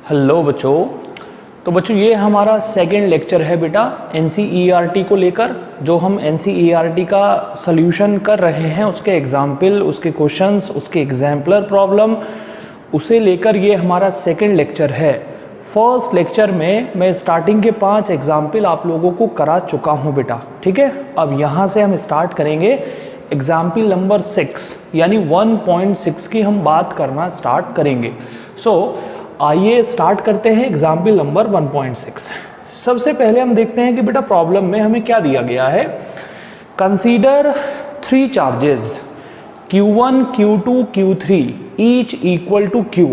Hello बच्चों। तो बच्चों ये हमारा सेकंड लेक्चर है बेटा एनसीईआरटी को लेकर। जो हम एनसीईआरटी का सॉल्यूशन कर रहे हैं, उसके एग्जाम्पल, उसके क्वेश्चंस, उसके एग्जाम्पलर प्रॉब्लम, उसे लेकर ये हमारा सेकंड लेक्चर है। फर्स्ट लेक्चर में मैं स्टार्टिंग के 5 एग्जाम्पल आप लोगों को करा चुका हूँ बेटा, ठीक है। अब यहाँ से हम स्टार्ट करेंगे एग्जाम्पल नंबर 6 यानी 1.6 की हम बात करना स्टार्ट करेंगे। आइए स्टार्ट करते हैं एग्जाम्पल नंबर 1.6। सबसे पहले हम देखते हैं कि बेटा प्रॉब्लम में हमें क्या दिया गया है। Consider 3 charges Q1, Q2, Q3 each equal to Q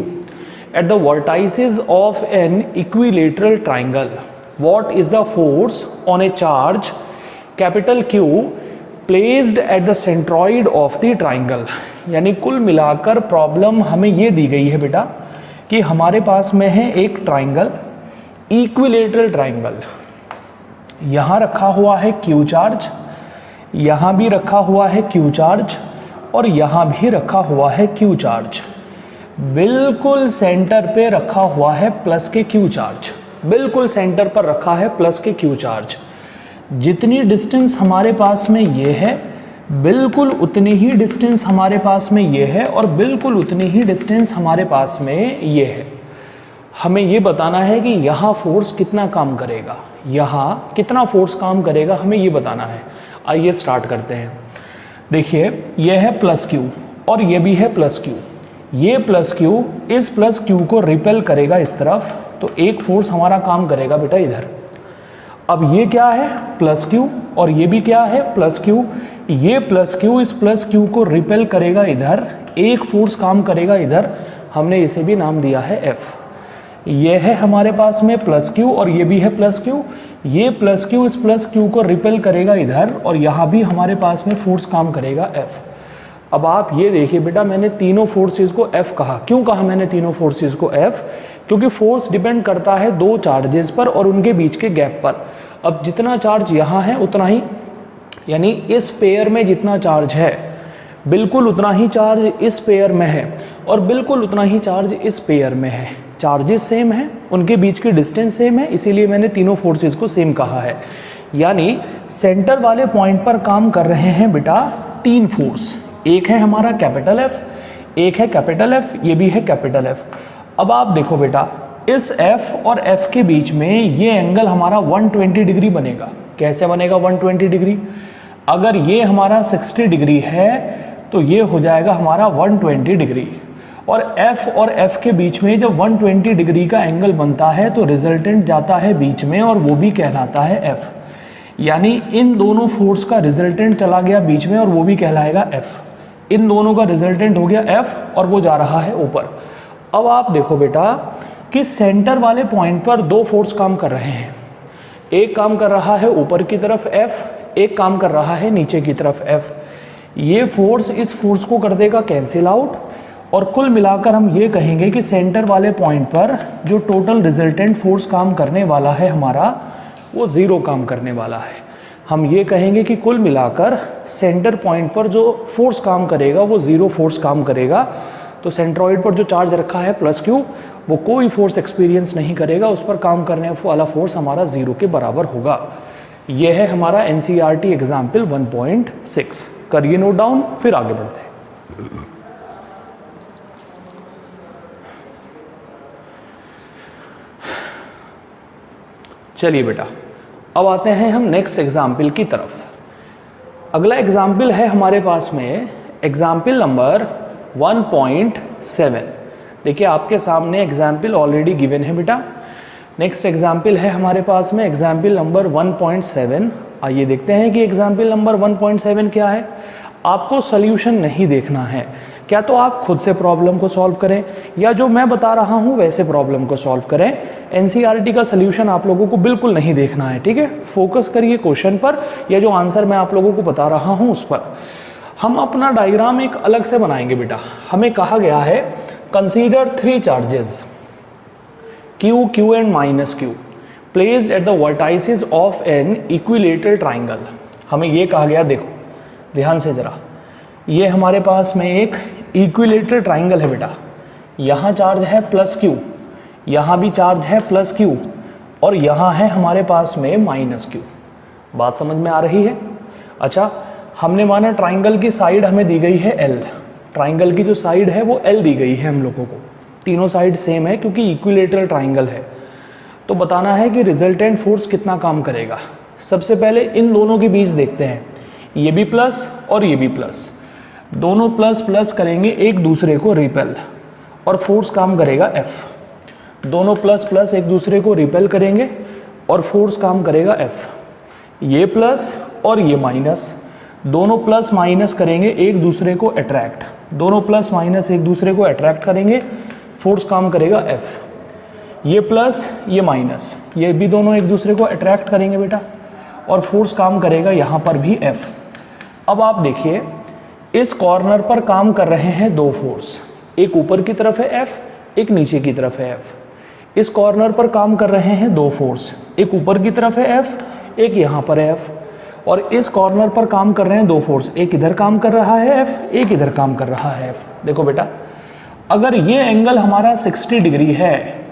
at the vertices of an equilateral triangle. What is the force on a charge capital Q placed at the centroid of the triangle? यानी कुल मिलाकर problem हमें ये दी गई है बेटा कि हमारे पास में है एक ट्राइंगल, इक्विलेटरल ट्राइंगल। यहाँ रखा हुआ है Q चार्ज, यहाँ भी रखा हुआ है Q चार्ज और यहाँ भी रखा हुआ है Q चार्ज। बिल्कुल सेंटर पे रखा हुआ है प्लस के Q चार्ज, बिल्कुल सेंटर पर रखा है प्लस के Q चार्ज। जितनी डिस्टेंस हमारे पास में ये है, बिल्कुल उतनी ही डिस्टेंस हमारे पास में ये है और बिल्कुल उतनी ही डिस्टेंस हमारे पास में ये है। हमें ये बताना है कि यहाँ फोर्स कितना काम करेगा, यहाँ कितना फोर्स काम करेगा, हमें ये बताना है। आइए स्टार्ट करते हैं। देखिए ये है प्लस Q और ये भी है प्लस Q। ये प्लस Q इस प्लस Q को रिपेल करेगा इस तरफ, तो एक फोर्स हमारा काम करेगा बेटा इधर। अब ये क्या है प्लस Q और ये भी क्या है प्लस Q। ये प्लस Q इस प्लस Q को रिपेल करेगा इधर, एक फोर्स काम करेगा इधर, हमने इसे भी नाम दिया है F। ये है हमारे पास में प्लस Q और ये भी है प्लस Q। ये प्लस Q इस प्लस Q को रिपेल करेगा इधर और यहाँ भी हमारे पास में फोर्स काम करेगा F। अब आप ये देखिए बेटा, मैंने तीनों फोर्सेस को F कहा। क्यों कहा मैंने तीनों फोर्सेस को F? क्योंकि फोर्स डिपेंड करता है 2 चार्जेस पर और उनके बीच के गैप पर। अब जितना चार्ज यहाँ है उतना ही, यानी इस पेयर में जितना चार्ज है बिल्कुल उतना ही चार्ज इस पेयर में है और बिल्कुल उतना ही चार्ज इस पेयर में है। चार्जेस सेम है, उनके बीच की डिस्टेंस सेम है, इसीलिए मैंने तीनों फोर्सेस को सेम कहा है। यानी सेंटर वाले पॉइंट पर काम कर रहे हैं बेटा 3 फोर्स। एक है हमारा कैपिटल F, एक है कैपिटल F, ये भी है कैपिटल F। अब आप देखो बेटा, इस F और F के बीच में ये एंगल हमारा 120 डिग्री बनेगा। कैसे बनेगा 120 डिग्री? अगर ये हमारा 60 डिग्री है तो ये हो जाएगा हमारा 120 डिग्री। और F के बीच में जब 120 डिग्री का एंगल बनता है तो रिजल्टेंट जाता है बीच में और वो भी कहलाता है F। यानी इन दोनों फोर्स का रिजल्टेंट चला गया बीच में और वो भी कहलाएगा F। इन दोनों का रिजल्टेंट हो गया F और वो जा रहा है ऊपर। अब आप देखो बेटा कि सेंटर वाले पॉइंट पर 2 फोर्स काम कर रहे हैं। एक काम कर रहा है ऊपर की तरफ F, एक काम कर रहा है नीचे की तरफ F। ये फोर्स इस फोर्स को कर देगा कैंसिल आउट और कुल मिलाकर हम ये कहेंगे कि सेंटर वाले पॉइंट पर जो टोटल रिजल्टेंट फोर्स काम करने वाला है हमारा, वो 0 काम करने वाला है। हम ये कहेंगे कि कुल मिलाकर सेंटर पॉइंट पर जो फोर्स काम करेगा वो 0 फोर्स काम करेगा। तो सेंट्रॉइड पर जो चार्ज रखा है प्लस Q, वो कोई फोर्स एक्सपीरियंस नहीं करेगा, उस पर काम करने वाला फोर्स हमारा 0 के बराबर होगा। यह है हमारा एनसीईआरटी एग्जाम्पल 1.6। करिए नोट डाउन, फिर आगे बढ़ते हैं। चलिए बेटा, अब आते हैं हम नेक्स्ट एग्जाम्पल की तरफ। अगला एग्जाम्पल है हमारे पास में एग्जाम्पल नंबर 1.7। देखिए आपके सामने एग्जाम्पल ऑलरेडी गिवन है बेटा। नेक्स्ट एग्जाम्पल है हमारे पास में एग्जाम्पल नंबर 1.7। आइए देखते हैं कि एग्जाम्पल नंबर 1.7 क्या है। आपको सॉल्यूशन नहीं देखना है, क्या तो आप खुद से प्रॉब्लम को सॉल्व करें या जो मैं बता रहा हूँ वैसे प्रॉब्लम को सॉल्व करें। एनसीईआरटी का सॉल्यूशन आप लोगों को बिल्कुल नहीं देखना है, ठीक है। फोकस करिए क्वेश्चन पर या जो आंसर मैं आप लोगों को बता रहा हूँ उस पर। हम अपना डायग्राम एक अलग से बनाएंगे बेटा। हमें कहा गया है consider 3 charges Q, Q and minus Q placed at the vertices of an equilateral triangle. हमें ये कहा गया, देखो ध्यान से जरा, ये हमारे पास में एक इक्विलेटरल ट्राइंगल है बेटा। यहाँ चार्ज है प्लस Q, यहाँ भी चार्ज है प्लस क्यू, और यहाँ है हमारे पास में माइनस क्यू। बात समझ में आ रही है? अच्छा, हमने माना ट्राइंगल की साइड हमें दी गई है L, ट्राइंगल की जो साइड है वो L दी गई है हम लोगों को, तीनों साइड सेम है क्योंकि इक्विलेटरल ट्राइंगल है। तो बताना है कि रिजल्टेंट फोर्स कितना काम करेगा। सबसे पहले इन दोनों के बीच देखते हैं, ये भी प्लस और ये भी प्लस, दोनों प्लस प्लस करेंगे एक दूसरे को रिपेल, और फोर्स काम करेगा F। दोनों प्लस प्लस एक दूसरे को रिपेल करेंगे और फोर्स काम करेगा F। ये प्लस और ये माइनस, दोनों प्लस माइनस करेंगे एक दूसरे को अट्रैक्ट, दोनों प्लस माइनस एक दूसरे को अट्रैक्ट करेंगे, फोर्स काम करेगा F। ये प्लस ये माइनस, ये भी दोनों एक दूसरे को अट्रैक्ट करेंगे बेटा, और फोर्स काम करेगा यहाँ पर भी F। अब आप देखिए, इस कॉर्नर पर काम कर रहे हैं दो फोर्स, एक ऊपर की तरफ है F, एक नीचे की तरफ है F। इस कॉर्नर पर काम कर रहे हैं दो फोर्स, एक ऊपर की तरफ है F, एक यहाँ पर है F। और इस कॉर्नर पर काम कर रहे हैं दो फोर्स, एक इधर काम कर रहा है F, एक इधर काम कर रहा है F। देखो बेटा, अगर ये एंगल हमारा 60 डिग्री है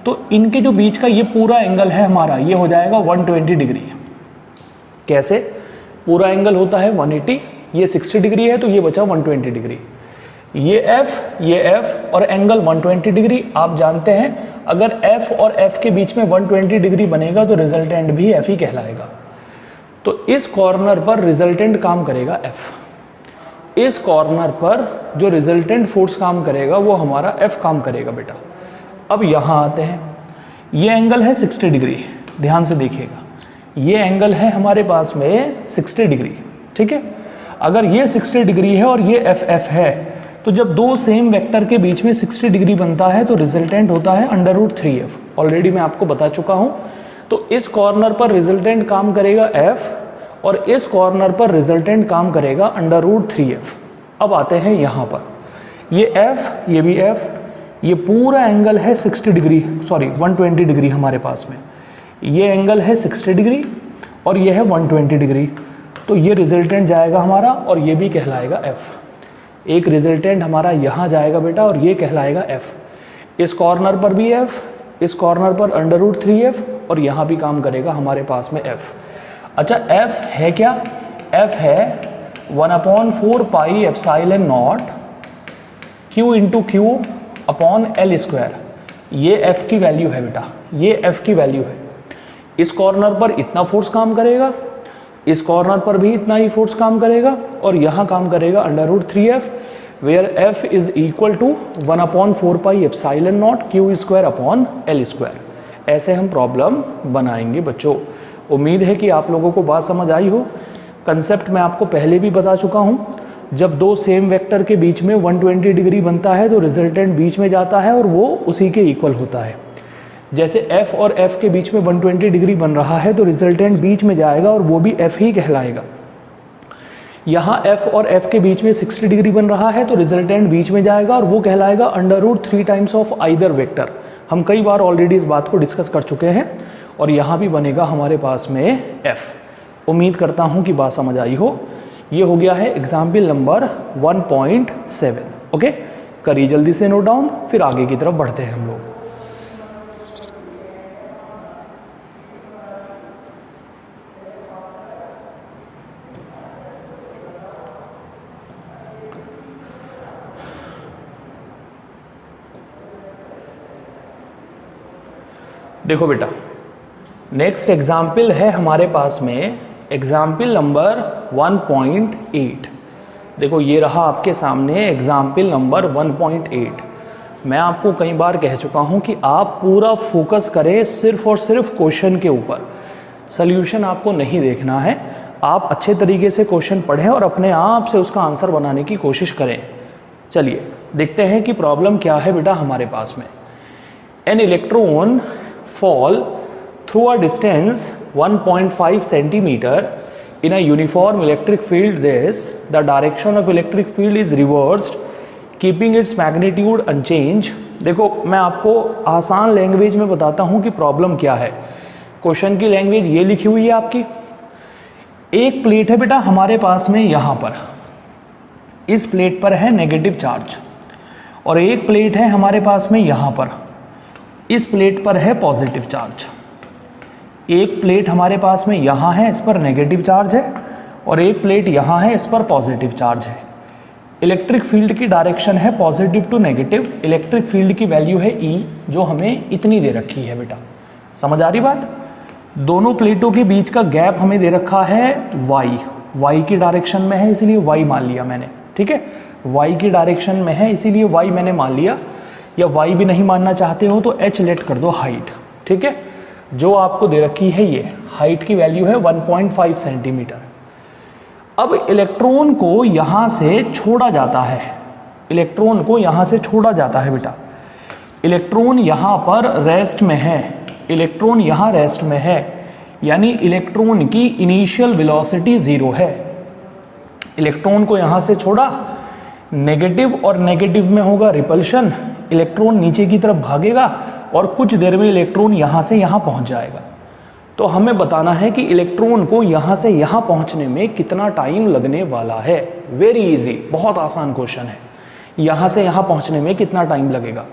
तो इनके जो बीच का ये पूरा एंगल है हमारा, ये हो जाएगा 120 डिग्री। कैसे? पूरा एंगल होता है 180, ये 60 डिग्री है तो ये बचा 120 डिग्री। ये F और एंगल 120 डिग्री। आप जानते हैं अगर F और F के बीच में 120 डिग्री बनेगा तो रिजल्टेंट भी F ही कहलाएगा। तो इस कॉर्नर पर रिजल्टेंट काम करेगा F। इस कॉर्नर पर जो रिजल्टेंट फोर्स काम करेगा वो हमारा F काम करेगा बेटा। अब यहाँ आते हैं, ये एंगल है 60 डिग्री, ध्यान से देखिएगा, ये एंगल है हमारे पास में 60 डिग्री, ठीक है। अगर ये 60 डिग्री है और ये F है, तो जब दो सेम वेक्टर के बीच में 60 डिग्री बनता है तो रिजल्टेंट होता है √3F। ऑलरेडी मैं आपको बता चुका हूँ। तो इस कॉर्नर पर रिजल्टेंट काम करेगा F और इस कॉर्नर पर रिजल्टेंट काम करेगा √3F। अब आते हैं यहाँ पर, ये F, ये भी F, ये पूरा एंगल है 60 डिग्री, सॉरी 120 डिग्री हमारे पास में। ये एंगल है 60 डिग्री और ये है 120 डिग्री, तो ये रिजल्टेंट जाएगा हमारा और ये भी कहलाएगा F। एक रिजल्टेंट हमारा यहाँ जाएगा बेटा और ये कहलाएगा F। इस कॉर्नर पर भी F, इस कॉर्नर पर √3F और यहाँ भी काम करेगा हमारे पास में F। अच्छा, F है क्या? F है 1/4 pi epsilon naught Q into Q upon L square. ये F की वैल्यू है बेटा, ये F की वैल्यू है। इस कॉर्नर पर इतना फोर्स काम करेगा, इस कॉर्नर पर भी इतना ही फोर्स काम करेगा और यहाँ काम करेगा √3F, where F is equal to 1/4 pi epsilon naught Q square upon L square. ऐसे हम प्रॉब्लम बनाएंगे बच्चों। उम्मीद है कि आप लोगों को बात समझ आई हो। कंसेप्ट मैं आपको पहले भी बता चुका हूँ, जब दो सेम वेक्टर के बीच में 120 डिग्री बनता है तो रिजल्टेंट बीच में जाता है और वो उसी के इक्वल होता है। जैसे F और F के बीच में 120 डिग्री बन रहा है तो रिजल्टेंट बीच में जाएगा और वो भी F ही कहलाएगा। यहाँ F और F के बीच में 60 डिग्री बन रहा है तो रिजल्टेंट बीच में जाएगा और वो कहलाएगा √3 टाइम्स ऑफ आइदर वेक्टर। हम कई बार ऑलरेडी इस बात को डिस्कस कर चुके हैं और यहाँ भी बनेगा हमारे पास में F। उम्मीद करता हूँ कि बात समझ आई हो। ये हो गया है एग्जाम्पल नंबर 1.7। ओके, करिए जल्दी से नोट डाउन, फिर आगे की तरफ बढ़ते हैं हम लोग। देखो बेटा, नेक्स्ट एग्जाम्पल है हमारे पास में एग्जाम्पल नंबर 1.8। देखो ये रहा आपके सामने एग्जाम्पल नंबर 1.8। मैं आपको कई बार कह चुका हूँ कि आप पूरा फोकस करें सिर्फ और सिर्फ क्वेश्चन के ऊपर, सल्यूशन आपको नहीं देखना है। आप अच्छे तरीके से क्वेश्चन पढ़ें और अपने आप से उसका आंसर बनाने की कोशिश करें। चलिए देखते हैं कि प्रॉब्लम क्या है बेटा हमारे पास में। An electron fall through a distance 1.5 centimeter in a uniform electric field, this the direction of electric field is reversed keeping its magnitude unchanged। देखो मैं आपको आसान लैंग्वेज में बताता हूँ कि प्रॉब्लम क्या है। क्वेश्चन की लैंग्वेज ये लिखी हुई है आपकी। एक प्लेट है बेटा हमारे पास में, यहाँ पर इस प्लेट पर है नेगेटिव चार्ज और एक प्लेट है हमारे पास में यहाँ पर, इस प्लेट पर है पॉजिटिव चार्ज, एक प्लेट हमारे पास में यहाँ है, इस पर नेगेटिव चार्ज है, और एक प्लेट यहाँ है, इस पर पॉजिटिव चार्ज है। इलेक्ट्रिक फील्ड की डायरेक्शन है positive to negative. Electric field की वैल्यू है E, जो हमें इतनी दे रखी है बेटा। समझ आ रही बात? दोनों प्लेटों के बीच का गैप हमें दे रखा है y की डायरेक्शन में है, इसीलिए y मान लिया मैंने। ठीक है, y की डायरेक्शन में है इसीलिए y मैंने मान लिया, या y भी नहीं मानना चाहते हो तो h लेट कर दो हाइट। ठीक है, जो आपको दे रखी है ये हाइट की वैल्यू है 1.5 सेंटीमीटर। अब इलेक्ट्रॉन को यहाँ से छोड़ा जाता है, इलेक्ट्रॉन को यहाँ से छोड़ा जाता है बेटा। इलेक्ट्रॉन यहाँ पर रेस्ट में है, इलेक्ट्रॉन यहाँ रेस्ट में है, यानी इलेक्ट्रॉन की इनिशियल वेलोसिटी 0 है। इलेक्ट्रॉन को यहाँ से छोड़ा, नेगेटिव और नेगेटिव में होगा रिपल्शन, इलेक्ट्रॉन नीचे की तरफ भागेगा और कुछ देर में इलेक्ट्रॉन यहाँ से यहाँ पहुँच जाएगा। तो हमें बताना है कि इलेक्ट्रॉन को यहाँ से यहाँ पहुँचने में कितना टाइम लगने वाला है। वेरी इजी, बहुत आसान क्वेश्चन है। यहाँ से यहाँ पहुँचने में कितना टाइम लगेगा?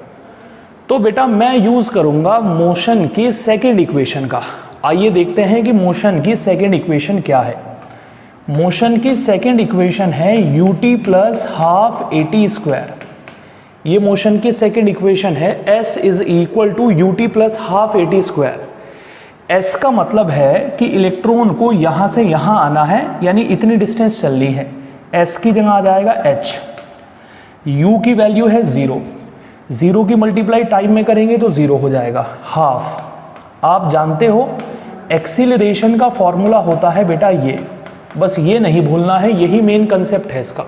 तो बेटा मैं यूज़ करूँगा मोशन की सेकेंड इक्वेशन का। आइए देखते हैं कि मोशन की सेकेंड इक्वेशन क्या है। मोशन की सेकेंड इक्वेशन है ut प्लस हाफ AT²। ये मोशन की सेकेंड इक्वेशन है, s is equal to ut plus half AT²। s का मतलब है कि इलेक्ट्रॉन को यहाँ से यहाँ आना है, यानी इतनी डिस्टेंस चलनी है। s की जगह आ जाएगा h। u की वैल्यू है 0, 0 की मल्टीप्लाई टाइम में करेंगे तो 0 हो जाएगा, हाफ। आप जानते हो एक्सीलरेशन का फॉर्मूला होता है बेटा ये, बस ये नहीं भूलना है, यही मेन कंसेप्ट है इसका।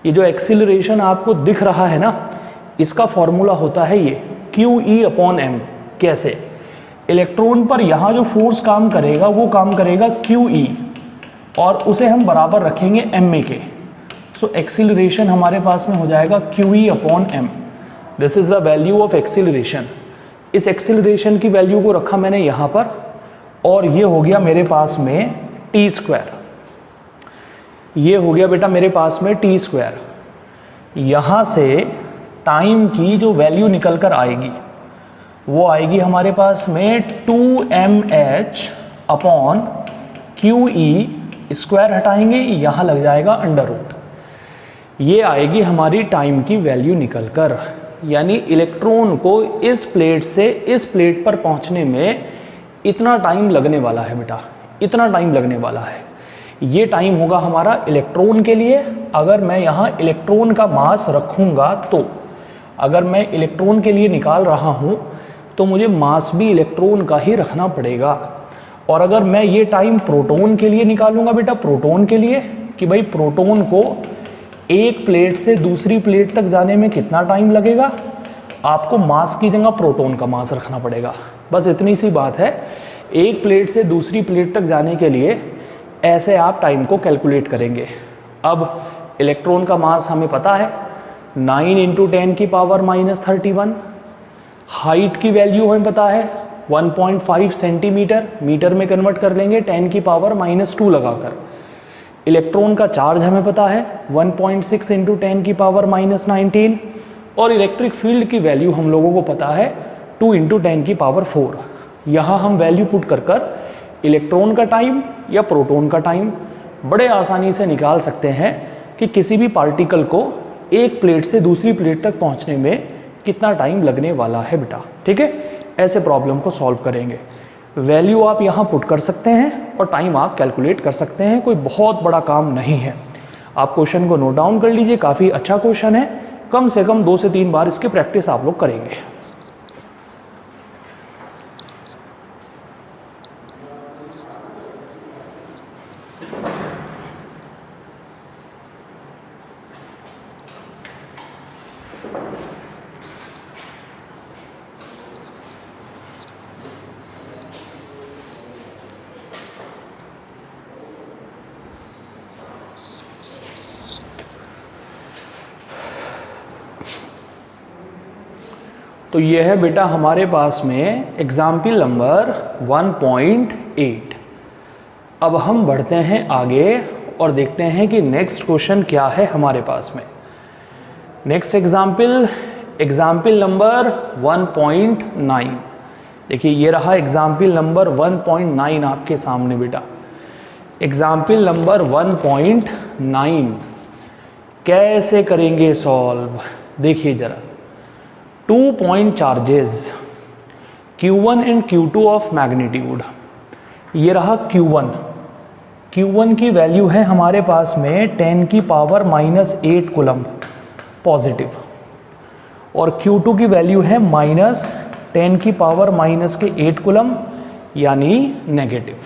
ये जो एक्सीलरेशन आपको दिख रहा है ना, इसका फॉर्मूला होता है ये QE/m। कैसे? इलेक्ट्रॉन पर यहाँ जो फोर्स काम करेगा वो काम करेगा QE, और उसे हम बराबर रखेंगे ma के। सो एक्सीलरेशन हमारे पास में हो जाएगा QE/m। This is the value of acceleration. इस एक्सीलरेशन की वैल्यू को रखा मैंने यहाँ पर, और ये हो गया मेरे पास में t²। ये हो गया बेटा मेरे पास में t²। यहाँ से टाइम की जो वैल्यू निकल कर आएगी वो आएगी हमारे पास में 2mh/QE²। हटाएंगे, यहाँ लग जाएगा √। ये आएगी हमारी टाइम की वैल्यू निकल कर, यानी इलेक्ट्रॉन को इस प्लेट से इस प्लेट पर पहुँचने में इतना टाइम लगने वाला है बेटा, इतना टाइम लगने वाला है। ये टाइम होगा हमारा इलेक्ट्रॉन के लिए। अगर मैं यहाँ इलेक्ट्रॉन का मास रखूँगा तो, अगर मैं इलेक्ट्रॉन के लिए निकाल रहा हूँ तो मुझे मास भी इलेक्ट्रॉन का ही रखना पड़ेगा। और अगर मैं ये टाइम प्रोटॉन के लिए निकालूंगा बेटा, प्रोटॉन के लिए, कि भाई प्रोटॉन को एक प्लेट से दूसरी प्लेट तक जाने में कितना टाइम लगेगा, आपको मास की जगह प्रोटॉन का मास रखना पड़ेगा। बस इतनी सी बात है। एक प्लेट से दूसरी प्लेट तक जाने के लिए ऐसे आप टाइम को कैलकुलेट करेंगे। अब इलेक्ट्रॉन का मास हमें पता है 9 × 10⁻31। हाइट की वैल्यू हमें पता है 1.5 सेंटीमीटर, मीटर में कन्वर्ट कर लेंगे 10⁻2 लगाकर। इलेक्ट्रॉन का चार्ज हमें पता है 1.6 × 10⁻19, और इलेक्ट्रिक फील्ड की वैल्यू हम लोगों को पता है 2 × 10⁴। यहाँ हम वैल्यू पुट कर इलेक्ट्रॉन का टाइम या प्रोटॉन का टाइम बड़े आसानी से निकाल सकते हैं कि किसी भी पार्टिकल को एक प्लेट से दूसरी प्लेट तक पहुंचने में कितना टाइम लगने वाला है बेटा। ठीक है, ऐसे प्रॉब्लम को सॉल्व करेंगे। वैल्यू आप यहाँ पुट कर सकते हैं और टाइम आप कैलकुलेट कर सकते हैं, कोई बहुत बड़ा काम नहीं है। आप क्वेश्चन को नोट डाउन कर लीजिए, काफ़ी अच्छा क्वेश्चन है। कम से कम 2 से 3 बार इसकी प्रैक्टिस आप लोग करेंगे। तो ये है बेटा हमारे पास में एग्जाम्पल नंबर 1.8। अब हम बढ़ते हैं आगे और देखते हैं कि नेक्स्ट क्वेश्चन क्या है हमारे पास में। नेक्स्ट एग्जाम्पल एग्जाम्पल नंबर 1.9, देखिए ये रहा एग्जाम्पल नंबर 1.9 आपके सामने बेटा। एग्जाम्पल नंबर 1.9 कैसे करेंगे सॉल्व, देखिए जरा। 2 point charges Q1 and Q2 of magnitude, ये रहा Q1। Q1 की वैल्यू है हमारे पास में 10 की पावर -8 कूलम्ब पॉजिटिव, और Q2 की वैल्यू है -10 की पावर -8 कूलम्ब यानी नेगेटिव।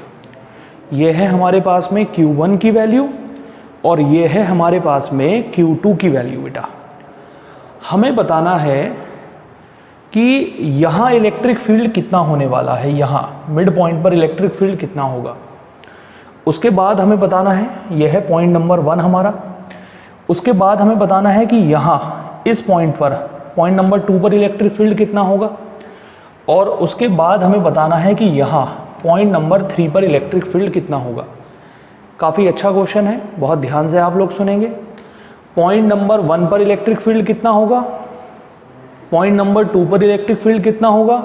ये है हमारे पास में Q1 की वैल्यू और ये है हमारे पास में Q2 की वैल्यू बेटा। हमें बताना है कि यहाँ इलेक्ट्रिक फील्ड कितना होने वाला है, यहाँ मिड पॉइंट पर इलेक्ट्रिक फील्ड कितना होगा। उसके बाद हमें बताना है, यह है पॉइंट नंबर 1 हमारा। उसके बाद हमें बताना है कि यहाँ इस पॉइंट पर, पॉइंट नंबर 2 पर इलेक्ट्रिक फील्ड कितना होगा, और उसके बाद हमें बताना है कि यहाँ पॉइंट नंबर 3 पर इलेक्ट्रिक फील्ड कितना होगा। काफ़ी अच्छा क्वेश्चन है, बहुत ध्यान से आप लोग सुनेंगे। पॉइंट नंबर 1 पर इलेक्ट्रिक फील्ड कितना होगा, पॉइंट नंबर 2 पर इलेक्ट्रिक फील्ड कितना होगा,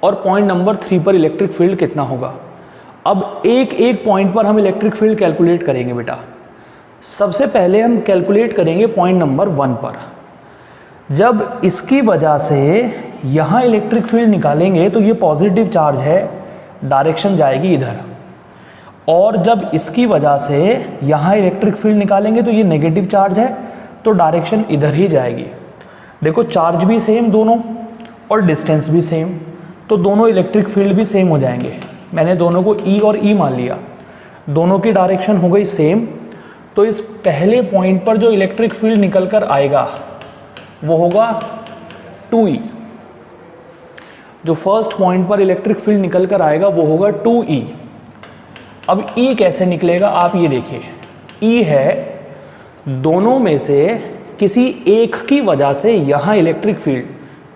और पॉइंट नंबर 3 पर इलेक्ट्रिक फील्ड कितना होगा। अब एक एक पॉइंट पर हम इलेक्ट्रिक फील्ड कैलकुलेट करेंगे बेटा। सबसे पहले हम कैलकुलेट करेंगे पॉइंट नंबर 1 पर। जब इसकी वजह से यहाँ इलेक्ट्रिक फील्ड निकालेंगे तो ये पॉजिटिव चार्ज है, डायरेक्शन जाएगी इधर, और जब इसकी वजह से यहाँ इलेक्ट्रिक फील्ड निकालेंगे तो ये नेगेटिव चार्ज है, तो डायरेक्शन इधर ही जाएगी। देखो चार्ज भी सेम दोनों और डिस्टेंस भी सेम, तो दोनों इलेक्ट्रिक फील्ड भी सेम हो जाएंगे। मैंने दोनों को E और E मान लिया, दोनों की डायरेक्शन हो गई सेम, तो इस पहले पॉइंट पर जो इलेक्ट्रिक फील्ड निकल कर आएगा वो होगा 2E। जो फर्स्ट पॉइंट पर इलेक्ट्रिक फील्ड निकल कर आएगा वो होगा 2E। अब E कैसे निकलेगा आप ये देखिए। E है दोनों में से किसी एक की वजह से यहाँ इलेक्ट्रिक फील्ड,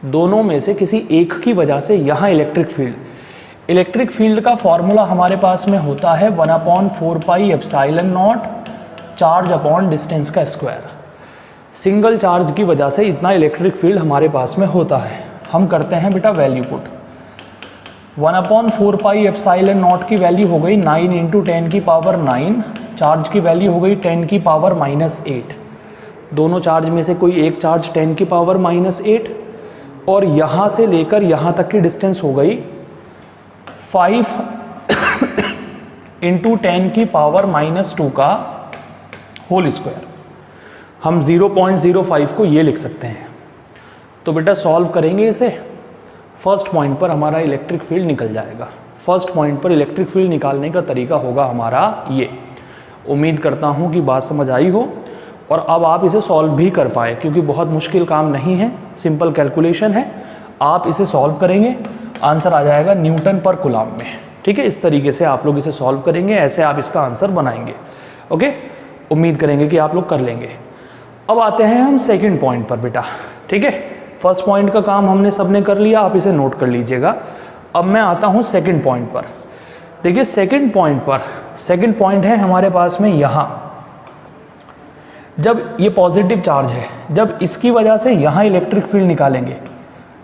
दोनों में से किसी एक की वजह से यहाँ इलेक्ट्रिक फील्ड। इलेक्ट्रिक फील्ड का फॉर्मूला हमारे पास में होता है 1/4 pi epsilon not charge upon distance का स्क्वायर। सिंगल चार्ज की वजह से इतना इलेक्ट्रिक फील्ड हमारे पास में होता है। हम करते हैं बेटा value put. 1/4 pi epsilon not की वैल्यू हो गई 9 × 10 की पावर 9, चार्ज की वैल्यू हो गई 10 की पावर -8। दोनों चार्ज में से कोई एक चार्ज 10 की पावर -8, और यहाँ से लेकर यहाँ तक की डिस्टेंस हो गई 5 × 10 की पावर -2 का होल स्क्वायर। हम 0.05 को ये लिख सकते हैं। तो बेटा सॉल्व करेंगे इसे। फर्स्ट पॉइंट पर हमारा इलेक्ट्रिक फील्ड निकल जाएगा। फर्स्ट पॉइंट पर इलेक्ट्रिक फील्ड निकालने का तरीका होगा हमारा ये। उम्मीद करता हूँ कि बात समझ आई हो और अब आप इसे सॉल्व भी कर पाए, क्योंकि बहुत मुश्किल काम नहीं है, सिंपल कैलकुलेशन है। आप इसे सॉल्व करेंगे, आंसर आ जाएगा न्यूटन पर कूलम्ब में। ठीक है, इस तरीके से आप लोग इसे सॉल्व करेंगे, ऐसे आप इसका आंसर बनाएंगे। ओके, उम्मीद करेंगे कि आप लोग कर लेंगे। अब आते हैं हम सेकंड पॉइंट पर बेटा। ठीक है, फर्स्ट पॉइंट का काम हमने सबने कर लिया, आप इसे नोट कर लीजिएगा। अब मैं आता हूँ सेकंड पॉइंट पर। देखिए सेकंड पॉइंट पर, सेकंड पॉइंट है हमारे पास में यहाँ। जब ये पॉजिटिव चार्ज है, जब इसकी वजह से यहाँ इलेक्ट्रिक फील्ड निकालेंगे,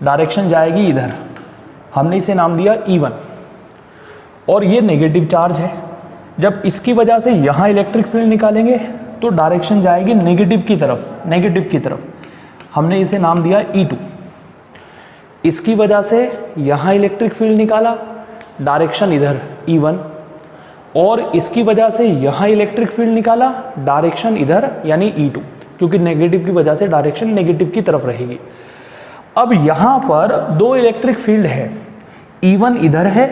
डायरेक्शन जाएगी इधर, हमने इसे नाम दिया E1, और ये नेगेटिव चार्ज है। जब इसकी वजह से यहाँ इलेक्ट्रिक फील्ड निकालेंगे तो डायरेक्शन जाएगी नेगेटिव की तरफ, नेगेटिव की तरफ, हमने इसे नाम दिया E2। इसकी वजह से यहाँ इलेक्ट्रिक फील्ड निकाला, डायरेक्शन इधर E1, और इसकी वजह से यहाँ इलेक्ट्रिक फील्ड निकाला, डायरेक्शन इधर यानी E2, क्योंकि नेगेटिव की वजह से डायरेक्शन नेगेटिव की तरफ रहेगी। अब यहाँ पर दो इलेक्ट्रिक फील्ड है, E1 इधर है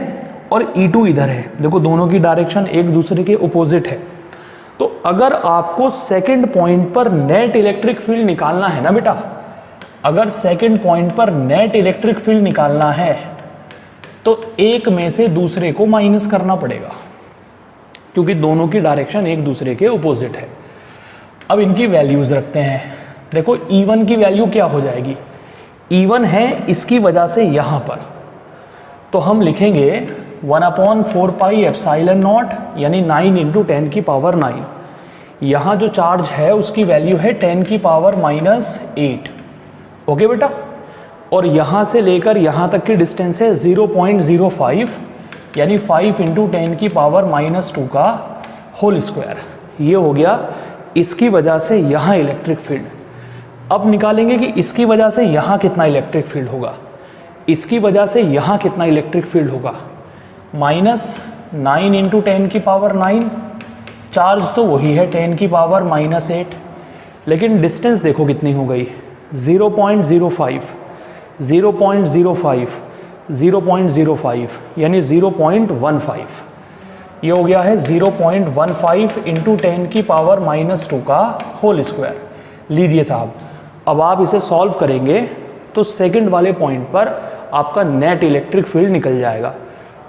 और E2 इधर है। देखो दोनों की डायरेक्शन एक दूसरे के अपोजिट है। तो अगर आपको सेकंड पॉइंट पर नेट इलेक्ट्रिक फील्ड निकालना है ना बेटा, अगर सेकंड पॉइंट पर नेट इलेक्ट्रिक फील्ड निकालना है तो एक में से दूसरे को माइनस करना पड़ेगा, क्योंकि दोनों की डायरेक्शन एक दूसरे के अपोजिट है। अब इनकी वैल्यूज रखते हैं। देखो E1 की वैल्यू क्या हो जाएगी, E1 है इसकी वजह से यहाँ पर, तो हम लिखेंगे 1/4 पाई एप्सिलॉन नॉट यानी 9 × 10 की पावर 9। यहाँ जो चार्ज है उसकी वैल्यू है 10 की पावर -8, ओके बेटा, और यहाँ से लेकर यहाँ तक की डिस्टेंस है 0.05 यानी 5 × 10⁻⁻² का होल स्क्वायर। ये हो गया इसकी वजह से यहाँ इलेक्ट्रिक फील्ड। अब निकालेंगे कि इसकी वजह से यहाँ कितना इलेक्ट्रिक फील्ड होगा, इसकी वजह से यहाँ कितना इलेक्ट्रिक फील्ड होगा। -9 × 10⁻⁹, चार्ज तो वही है 10⁻⁻8, लेकिन डिस्टेंस देखो कितनी हो गई, 0.05 0.05 0.05 यानी 0.15। ये हो गया है 0.15 × 10⁻⁻² का होल स्क्वायर। लीजिए साहब, अब आप इसे सॉल्व करेंगे तो सेकंड वाले पॉइंट पर आपका नेट इलेक्ट्रिक फील्ड निकल जाएगा।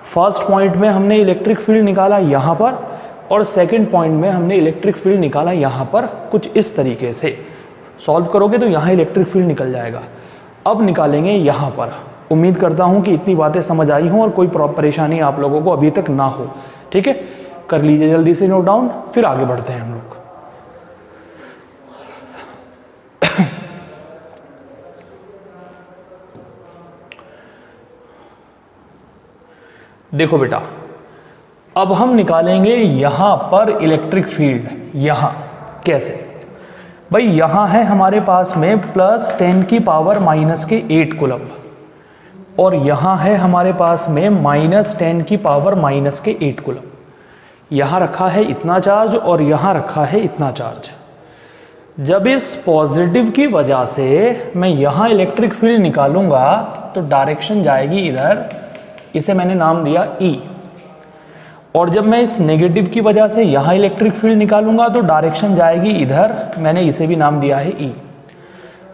फर्स्ट पॉइंट में हमने इलेक्ट्रिक फील्ड निकाला यहाँ पर, और सेकंड पॉइंट में हमने इलेक्ट्रिक फील्ड निकाला यहाँ पर, कुछ इस तरीके से सॉल्व करोगे तो यहाँ इलेक्ट्रिक फील्ड निकल जाएगा। अब निकालेंगे यहाँ पर। उम्मीद करता हूँ कि इतनी बातें समझ आई हों और कोई परेशानी आप लोगों को अभी तक ना हो। ठीक है, कर लीजिए जल्दी से नोट डाउन, फिर आगे बढ़ते हैं हम लोग। देखो बेटा, अब हम निकालेंगे यहां पर इलेक्ट्रिक फील्ड। यहां कैसे भाई, यहां है हमारे पास में +10⁻⁻8 कूलम, और यहां है हमारे पास में -10⁻⁻8 कूलम। यहां रखा है इतना चार्ज और यहां रखा है इतना चार्ज। जब इस पॉजिटिव की वजह से मैं यहां इलेक्ट्रिक फील्ड निकालूंगा तो डायरेक्शन जाएगी इधर, इसे मैंने नाम दिया E। और जब मैं इस नेगेटिव की वजह से यहाँ इलेक्ट्रिक फील्ड निकालूंगा तो डायरेक्शन जाएगी इधर, मैंने इसे भी नाम दिया है E।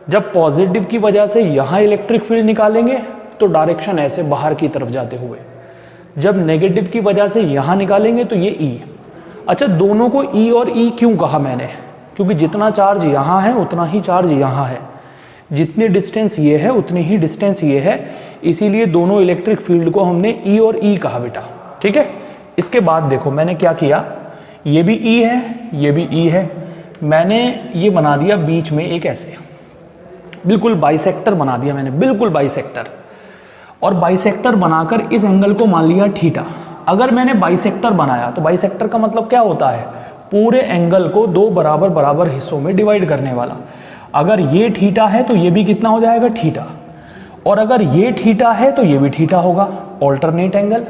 जब पॉजिटिव की वजह से यहाँ इलेक्ट्रिक फील्ड निकालेंगे तो डायरेक्शन ऐसे बाहर की तरफ जाते हुए। जब नेगेटिव की वजह से यहाँ निकालेंगे तो ये E। अच्छा, दोनों को E और E क्यों कहा मैंने, क्योंकि जितना चार्ज यहाँ है उतना ही चार्ज यहाँ है, जितनी डिस्टेंस ये है उतनी ही डिस्टेंस ये है, इसीलिए दोनों इलेक्ट्रिक फील्ड को हमने E और E कहा बेटा। ठीक है, इसके बाद देखो मैंने क्या किया, ये भी E है ये भी E है, मैंने ये बना दिया बीच में एक ऐसे, बिल्कुल बाइसेक्टर बना दिया मैंने, बिल्कुल बाइसेक्टर। और बाइसेक्टर बनाकर इस एंगल को मान लिया थीटा। अगर मैंने बाइसेक्टर बनाया तो बाइसेक्टर का मतलब क्या होता है, पूरे एंगल को दो बराबर बराबर हिस्सों में डिवाइड करने वाला। अगर ये थीटा है तो ये भी कितना हो जाएगा, थीटा। और अगर ये थीटा है तो ये भी थीटा होगा, ऑल्टरनेट एंगल।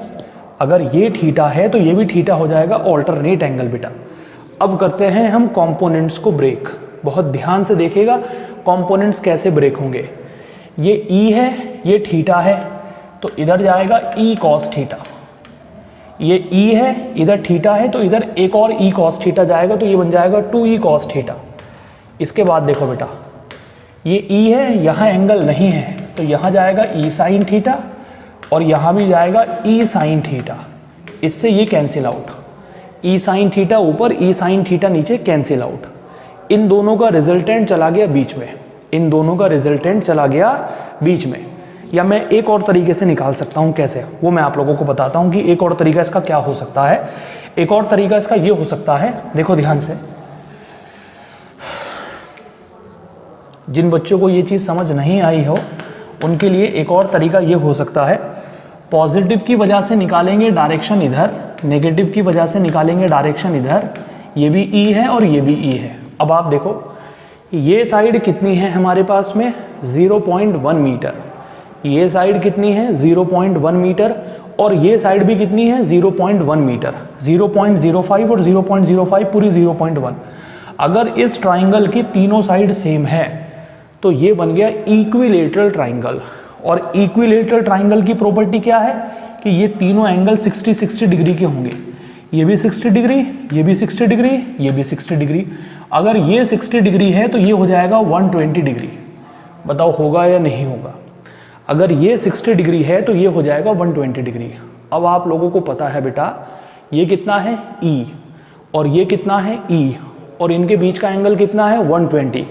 अगर ये थीटा है तो ये भी थीटा हो जाएगा, ऑल्टरनेट एंगल बेटा। अब करते हैं हम कंपोनेंट्स को ब्रेक। बहुत ध्यान से देखिएगा कंपोनेंट्स कैसे ब्रेक होंगे। ये E है, ये थीटा है, तो इधर जाएगा E cos थीटा। ये E है, इधर थीटा है, तो इधर एक और E cos थीटा जाएगा, तो ये बन जाएगा 2E cos थीटा। इसके बाद देखो बेटा, ये E है, यहाँ एंगल नहीं है, तो यहाँ जाएगा E sin थीटा, और यहाँ भी जाएगा E sin थीटा। इससे ये cancel out, E sin theta ऊपर E sin थीटा नीचे, कैंसिल आउट। इन दोनों का रिजल्टेंट चला गया बीच में, इन दोनों का रिजल्टेंट चला गया बीच में। या मैं एक और तरीके से निकाल सकता हूँ, कैसे, वो मैं आप लोगों को बताता हूँ कि एक और तरीका इसका क्या हो सकता है। एक और तरीका इसका ये हो सकता है, देखो ध्यान से, जिन बच्चों को ये चीज़ समझ नहीं आई हो उनके लिए एक और तरीका ये हो सकता है। पॉजिटिव की वजह से निकालेंगे डायरेक्शन इधर, नेगेटिव की वजह से निकालेंगे डायरेक्शन इधर। ये भी E है और ये भी E है। अब आप देखो ये साइड कितनी है हमारे पास में, 0.1 मीटर। ये साइड कितनी है, 0.1 मीटर, और ये साइड भी कितनी है, 0.1 मीटर। 0.05 और 0.05 पूरी 0.1। अगर इस ट्राइंगल की तीनों साइड सेम है तो ये बन गया इक्विलेटरल ट्राइंगल। और इक्विलेटरल ट्राइंगल की प्रॉपर्टी क्या है कि ये तीनों एंगल 60-60 डिग्री के होंगे। ये भी 60 डिग्री, ये भी 60 डिग्री, ये भी 60 डिग्री। अगर ये 60 डिग्री है तो ये हो जाएगा 120 डिग्री। बताओ होगा या नहीं होगा। अगर ये 60 डिग्री है तो ये हो जाएगा 120 डिग्री। अब आप लोगों को पता है बेटा ये कितना है E, और ये कितना है E, और इनके बीच का एंगल कितना है 120।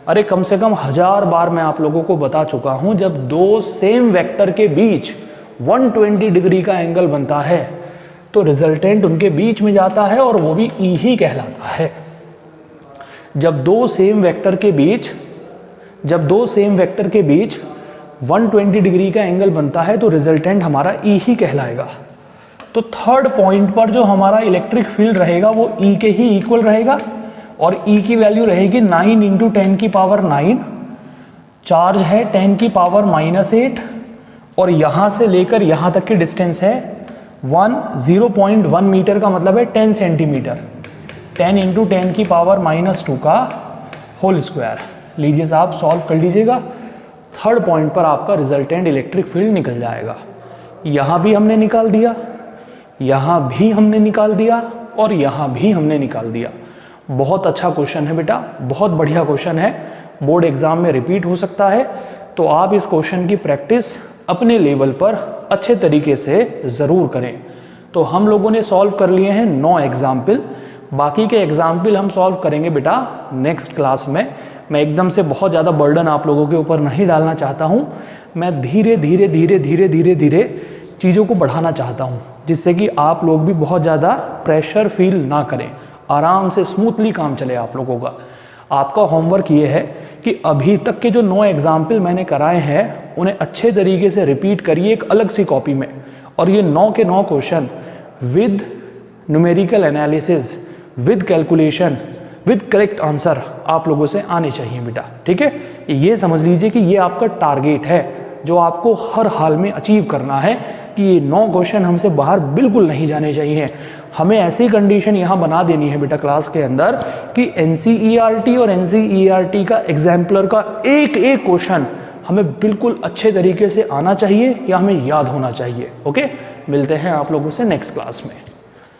अरे कम से कम 1000 बार मैं आप लोगों को बता चुका हूं, जब दो सेम वेक्टर के बीच 120 डिग्री का एंगल बनता है तो रिजल्टेंट उनके बीच में जाता है और वो भी E ही कहलाता है। जब दो सेम वेक्टर के बीच जब दो सेम वेक्टर के बीच 120 डिग्री का एंगल बनता है तो रिजल्टेंट हमारा E ही कहलाएगा। तो थर्ड पॉइंट पर जो हमारा इलेक्ट्रिक फील्ड रहेगा वो E के ही इक्वल रहेगा और E की वैल्यू रहेगी 9 इंटू 10 की पावर 9, चार्ज है 10 की पावर -8 और यहाँ से लेकर यहाँ तक की डिस्टेंस है 0.1 मीटर का मतलब है 10 सेंटीमीटर, 10 इंटू 10 की पावर -2 का होल स्क्वायर। लीजिए साहब सॉल्व कर लीजिएगा। थर्ड पॉइंट पर आपका रिजल्टेंट इलेक्ट्रिक फील्ड निकल जाएगा। यहाँ भी हमने निकाल दिया, यहाँ भी हमने निकाल दिया और यहाँ भी हमने निकाल दिया। बहुत अच्छा क्वेश्चन है बेटा, बहुत बढ़िया क्वेश्चन है, बोर्ड एग्जाम में रिपीट हो सकता है। तो आप इस क्वेश्चन की प्रैक्टिस अपने लेवल पर अच्छे तरीके से ज़रूर करें। तो हम लोगों ने सॉल्व कर लिए हैं 9 एग्जाम्पल, बाकी के एग्जाम्पल हम सॉल्व करेंगे बेटा नेक्स्ट क्लास में। मैं एकदम से बहुत ज़्यादा बर्डन आप लोगों के ऊपर नहीं डालना चाहता हूँ, मैं धीरे धीरे धीरे धीरे धीरे धीरे चीज़ों को बढ़ाना चाहता हूँ, जिससे कि आप लोग भी बहुत ज़्यादा प्रेशर फील ना करें, आराम से स्मूथली काम चले आप लोगों का। आपका होमवर्क ये है कि अभी तक के जो 9 एग्जाम्पल मैंने कराए हैं उन्हें अच्छे तरीके से रिपीट करिए एक अलग सी कॉपी में, और ये 9 के 9 question with numerical analysis, with calculation, with correct answer आप लोगों से आने चाहिए बेटा। ठीक है, ये समझ लीजिए कि ये आपका टारगेट है जो आपको हर हाल में अचीव करना है कि ये 9 क्वेश्चन हमसे बाहर बिल्कुल नहीं जाने चाहिए। हमें ऐसी कंडीशन यहाँ बना देनी है बेटा क्लास के अंदर कि NCERT और NCERT का एग्जाम्पलर का एक एक क्वेश्चन हमें बिल्कुल अच्छे तरीके से आना चाहिए या हमें याद होना चाहिए। ओके, मिलते हैं आप लोगों से नेक्स्ट क्लास में।